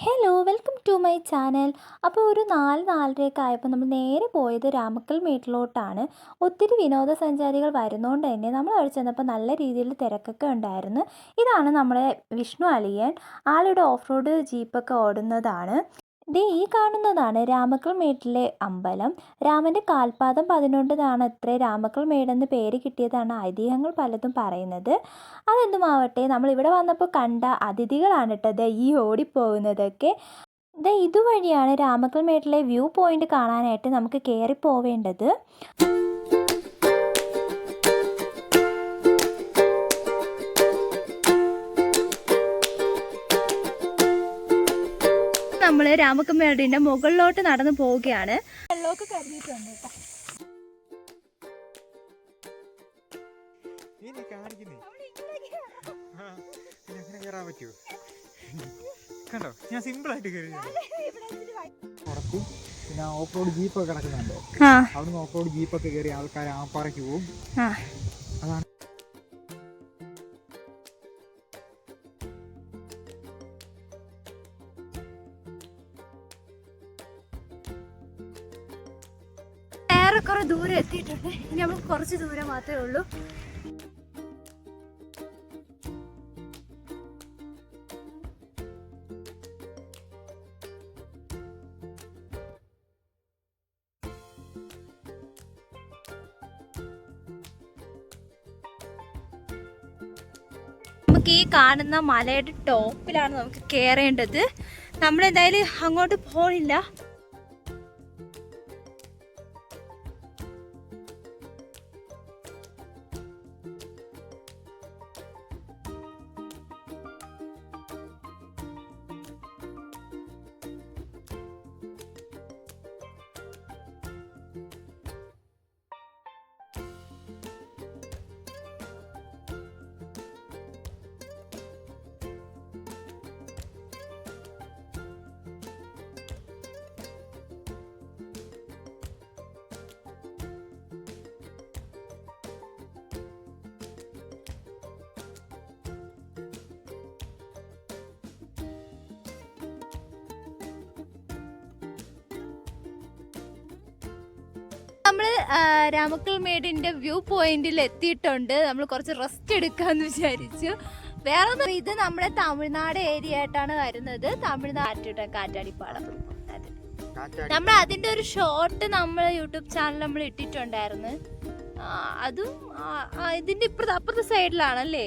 Hello welcome to my channel. അപ്പോൾ ഒരു 4-4:30 ആയപ്പോൾ നമ്മൾ നേരെ പോയത് രാമക്കൽ മേട്ടിലോട്ടാണ്. ഒത്തിരി വിനോദസഞ്ചാരികൾ വരുന്നതുകൊണ്ട് തന്നെ നമ്മൾ അവിടെ ചെന്നപ്പോൾ നല്ല രീതിയിൽ തിരക്കൊക്കെ ഉണ്ടായിരുന്നു. ഇതാണ് നമ്മുടെ വിഷ്ണു അളിയൻ. ആളിവിടെ ഓഫ് റോഡ് ജീപ്പൊക്കെ ഓടുന്നതാണ്. ഈ കാണുന്നതാണ് രാമക്കൽ മേട്ടിലെ അമ്പലം. രാമൻ്റെ കാൽപാദം 11 അത്രേ രാമക്കൽ മേടെന്ന് പേര് കിട്ടിയതാണ് ഐതിഹ്യങ്ങൾ പലതും പറയുന്നത്. അതെന്തുമാവട്ടെ, നമ്മളിവിടെ വന്നപ്പോൾ കണ്ട അതിഥികളാണ് കേട്ടോ ഈ ഓടിപ്പോകുന്നതൊക്കെ. ഇതുവഴിയാണ് രാമക്കൽ മേട്ടിലെ വ്യൂ പോയിന്റ് കാണാനായിട്ട് നമുക്ക് കയറി പോവേണ്ടത്. നമ്മൾ രാമക്കൽ മേടിന്റെ മുകളിലോട്ട് നടന്നു പോവുകയാണ്. വെള്ളമൊക്കെ കരുതിയിട്ടുണ്ട് കേട്ടോ. കണ്ടോ, ഞാൻ സിമ്പിൾ ആയിട്ട് പിന്നെ ഓഫ് റോഡ് ജീപ്പൊക്കെ കിടക്കുന്നുണ്ടോ, അവിടുന്ന് ഓഫ് റോഡ് ജീപ്പൊക്കെ കയറി ആൾക്കാർ ആപ്പാറയ്ക്ക് പോകും. അതാണ് ഏറെക്കുറെ ദൂരം എത്തിയിട്ടുണ്ട്. ഇനി നമ്മൾ കുറച്ച് ദൂരം മാത്രമേ ഉള്ളൂ. നമുക്ക് ഈ കാണുന്ന മലയുടെ ടോപ്പിലാണ് നമുക്ക് കയറേണ്ടത്. നമ്മളെന്തായാലും അങ്ങോട്ട് പോണില്ല. നമ്മൾ രാമക്കൽ മേടിന്റെ വ്യൂ പോയിന്റിൽ എത്തിയിട്ടുണ്ട്. നമ്മൾ കുറച്ച് റെസ്റ്റ് എടുക്കാന്ന് വിചാരിച്ചു. വേറെ ഒന്നും, ഇത് നമ്മുടെ തമിഴ്നാട് ഏരിയ ആയിട്ടാണ് വരുന്നത്. തമിഴ്നാട് കാറ്റാടിപ്പാടം. നമ്മൾ അതിന്റെ ഒരു ഷോർട്ട് നമ്മൾ യൂട്യൂബ് ചാനൽ നമ്മൾ ഇട്ടിട്ടുണ്ടായിരുന്നു. അതും ഇതിന്റെ അപ്പുറത്തെ സൈഡിലാണല്ലേ.